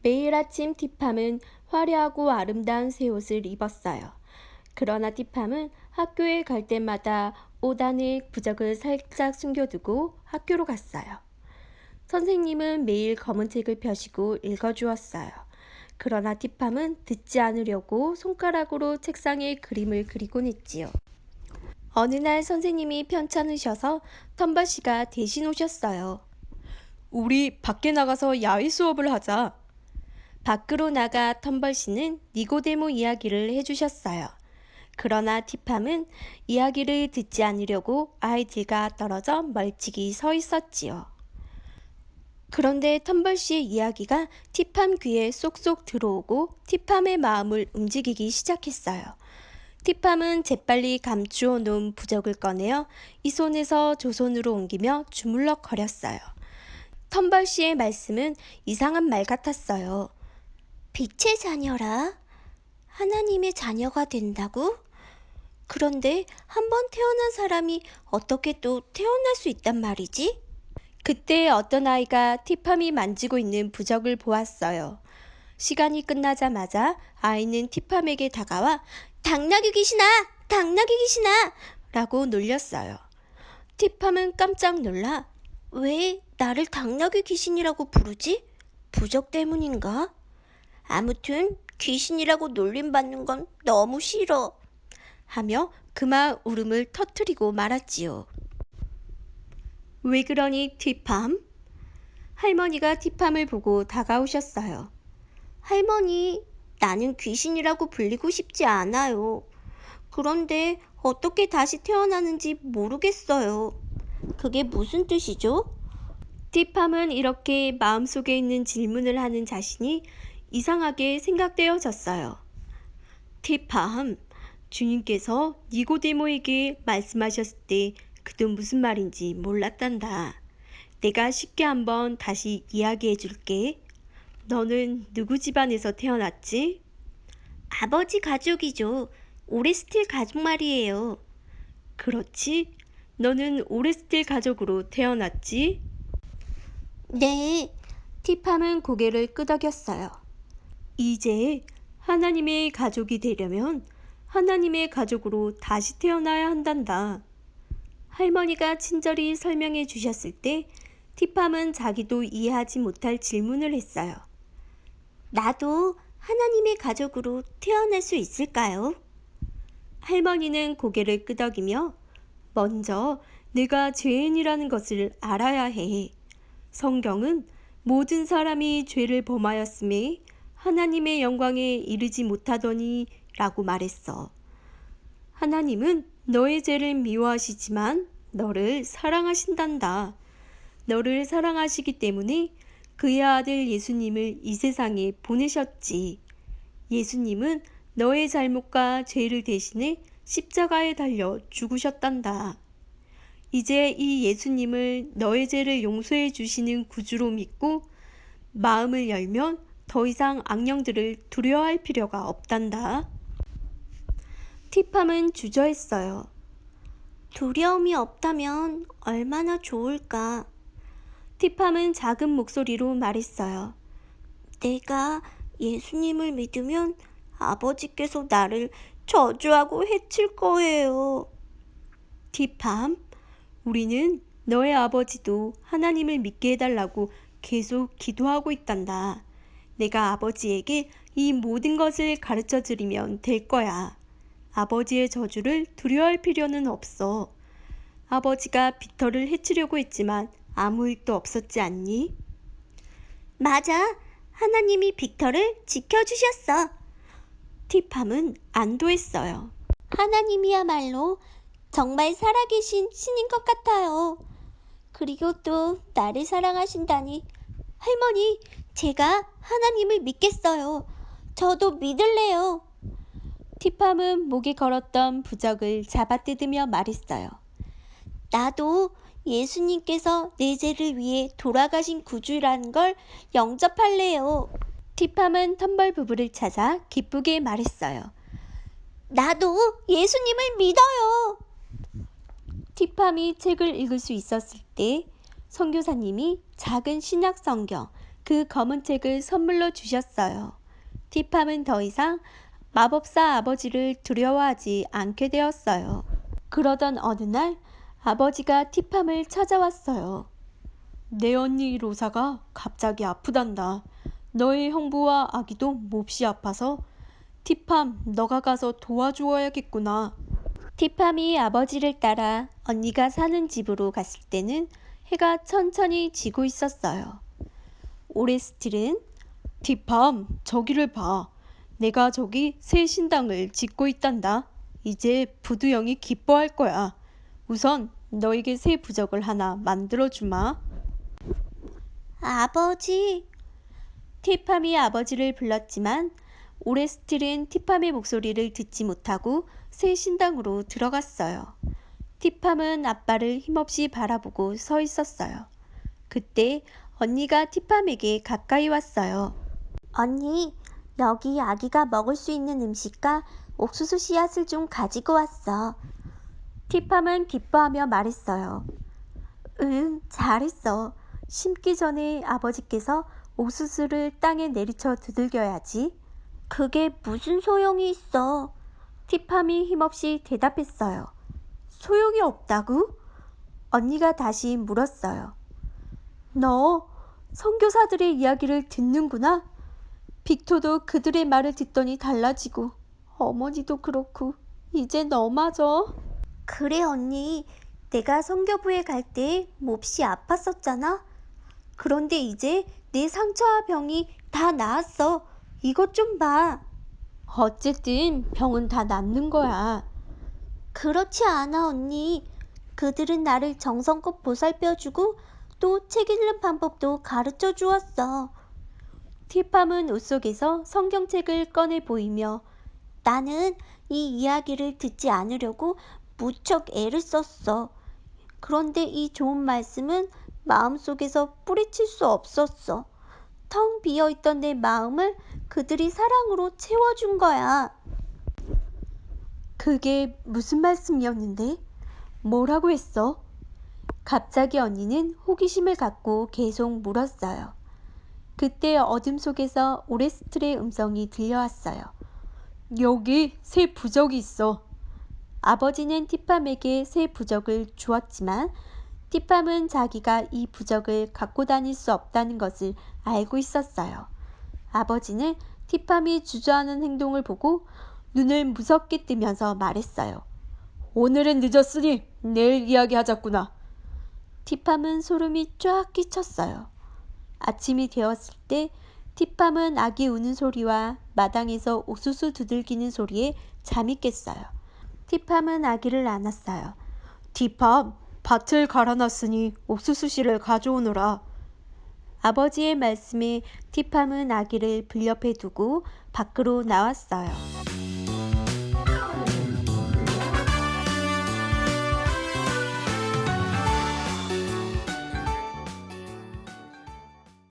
매일 아침 티팜은 화려하고 아름다운 새 옷을 입었어요. 그러나 티팜은 학교에 갈 때마다 옷 안에 부적을 살짝 숨겨두고 학교로 갔어요. 선생님은 매일 검은 책을 펴시고 읽어주었어요. 그러나 티팜은 듣지 않으려고 손가락으로 책상에 그림을 그리곤 했지요. 어느 날 선생님이 편찮으셔서 텀버 씨가 대신 오셨어요. 우리 밖에 나가서 야외 수업을 하자. 밖으로 나가 텀벌 씨는 니고데모 이야기를 해주셨어요. 그러나 티팜은 이야기를 듣지 않으려고 아이들과 떨어져 멀찍이 서 있었지요. 그런데 텀벌 씨의 이야기가 티팜 귀에 쏙쏙 들어오고 티팜의 마음을 움직이기 시작했어요. 티팜은 재빨리 감추어 놓은 부적을 꺼내어 이 손에서 저 손으로 옮기며 주물럭거렸어요. 텀벌 씨의 말씀은 이상한 말 같았어요. 빛의 자녀라? 하나님의 자녀가 된다고? 그런데 한 번 태어난 사람이 어떻게 또 태어날 수 있단 말이지? 그때 어떤 아이가 티팜이 만지고 있는 부적을 보았어요. 시간이 끝나자마자 아이는 티팜에게 다가와 당나귀 귀신아! 당나귀 귀신아! 라고 놀렸어요. 티팜은 깜짝 놀라 왜 나를 당나귀 귀신이라고 부르지? 부적 때문인가? 아무튼 귀신이라고 놀림받는 건 너무 싫어. 하며 그만 울음을 터뜨리고 말았지요. 왜 그러니 티팜? 할머니가 티팜을 보고 다가오셨어요. 할머니, 나는 귀신이라고 불리고 싶지 않아요. 그런데 어떻게 다시 태어나는지 모르겠어요. 그게 무슨 뜻이죠? 티팜은 이렇게 마음속에 있는 질문을 하는 자신이 이상하게 생각되어졌어요. 티팜, 주님께서 니고데모에게 말씀하셨을 때 그도 무슨 말인지 몰랐단다. 내가 쉽게 한번 다시 이야기해 줄게. 너는 누구 집안에서 태어났지? 아버지 가족이죠. 오레스틸 가족 말이에요. 그렇지? 너는 오레스틸 가족으로 태어났지? 네. 티팜은 고개를 끄덕였어요. 이제 하나님의 가족이 되려면 하나님의 가족으로 다시 태어나야 한단다. 할머니가 친절히 설명해 주셨을 때 티팜은 자기도 이해하지 못할 질문을 했어요. 나도 하나님의 가족으로 태어날 수 있을까요? 할머니는 고개를 끄덕이며 먼저 내가 죄인이라는 것을 알아야 해. 성경은 모든 사람이 죄를 범하였음에 하나님의 영광에 이르지 못하더니 라고 말했어. 하나님은 너의 죄를 미워하시지만 너를 사랑하신단다. 너를 사랑하시기 때문에 그의 아들 예수님을 이 세상에 보내셨지. 예수님은 너의 잘못과 죄를 대신해 십자가에 달려 죽으셨단다. 이제 이 예수님을 너의 죄를 용서해 주시는 구주로 믿고 마음을 열면 더 이상 악령들을 두려워할 필요가 없단다. 티팜은 주저했어요. 두려움이 없다면 얼마나 좋을까. 티팜은 작은 목소리로 말했어요. 내가 예수님을 믿으면 아버지께서 나를 저주하고 해칠 거예요. 티팜, 우리는 너의 아버지도 하나님을 믿게 해달라고 계속 기도하고 있단다. 내가 아버지에게 이 모든 것을 가르쳐 드리면 될 거야. 아버지의 저주를 두려워할 필요는 없어. 아버지가 빅터를 해치려고 했지만 아무 일도 없었지 않니? 맞아. 하나님이 빅터를 지켜주셨어. 티팜은 안도했어요. 하나님이야말로 정말 살아계신 신인 것 같아요. 그리고 또 나를 사랑하신다니. 할머니, 제가 하나님을 믿겠어요. 저도 믿을래요. 티팜은 목에 걸었던 부적을 잡아뜯으며 말했어요. 나도 예수님께서 내 죄를 위해 돌아가신 구주라는 걸 영접할래요. 티팜은 텀벌 부부를 찾아 기쁘게 말했어요. 나도 예수님을 믿어요. 티팜이 책을 읽을 수 있었을 때 선교사님이 작은 신약 성경 그 검은 책을 선물로 주셨어요. 티팜은 더 이상 마법사 아버지를 두려워하지 않게 되었어요. 그러던 어느 날 아버지가 티팜을 찾아왔어요. 내 언니 로사가 갑자기 아프단다. 너의 형부와 아기도 몹시 아파서 티팜 너가 가서 도와주어야겠구나. 티팜이 아버지를 따라 언니가 사는 집으로 갔을 때는 해가 천천히 지고 있었어요. 오레스틸은 티팜 저기를 봐. 내가 저기 새 신당을 짓고 있단다. 이제 부두 형이 기뻐할 거야. 우선 너에게 새 부적을 하나 만들어주마. 아버지. 티팜이 아버지를 불렀지만 오레스틸은 티팜의 목소리를 듣지 못하고 새 신당으로 들어갔어요. 티팜은 아빠를 힘없이 바라보고 서 있었어요. 그때 언니가 티팜에게 가까이 왔어요. 언니, 여기 아기가 먹을 수 있는 음식과 옥수수 씨앗을 좀 가지고 왔어. 티팜은 기뻐하며 말했어요. 응, 잘했어. 심기 전에 아버지께서 옥수수를 땅에 내리쳐 두들겨야지. 그게 무슨 소용이 있어? 티팜이 힘없이 대답했어요. 소용이 없다고? 언니가 다시 물었어요. 너 선교사들의 이야기를 듣는구나? 빅토도 그들의 말을 듣더니 달라지고 어머니도 그렇고 이제 너마저. 그래 언니, 내가 선교부에 갈 때 몹시 아팠었잖아. 그런데 이제 내 상처와 병이 다 나았어. 이것 좀 봐. 어쨌든 병은 다 낫는 거야. 그렇지 않아 언니. 그들은 나를 정성껏 보살펴주고 또 책 읽는 방법도 가르쳐 주었어. 티팜은 옷 속에서 성경책을 꺼내 보이며 나는 이 이야기를 듣지 않으려고 무척 애를 썼어. 그런데 이 좋은 말씀은 마음속에서 뿌리칠 수 없었어. 텅 비어있던 내 마음을 그들이 사랑으로 채워준 거야. 그게 무슨 말씀이었는데? 뭐라고 했어? 갑자기 언니는 호기심을 갖고 계속 물었어요. 그때 어둠 속에서 오레스틸의 음성이 들려왔어요. 여기 새 부적이 있어. 아버지는 티팜에게 새 부적을 주었지만 티팜은 자기가 이 부적을 갖고 다닐 수 없다는 것을 알고 있었어요. 아버지는 티팜이 주저하는 행동을 보고 눈을 무섭게 뜨면서 말했어요. 오늘은 늦었으니 내일 이야기하자꾸나. 티팜은 소름이 쫙 끼쳤어요. 아침이 되었을 때 티팜은 아기 우는 소리와 마당에서 옥수수 두들기는 소리에 잠이 깼어요. 티팜은 아기를 안았어요. 티팜, 밭을 갈아놨으니 옥수수 씨를 가져오너라. 아버지의 말씀에 티팜은 아기를 불 옆에 두고 밖으로 나왔어요.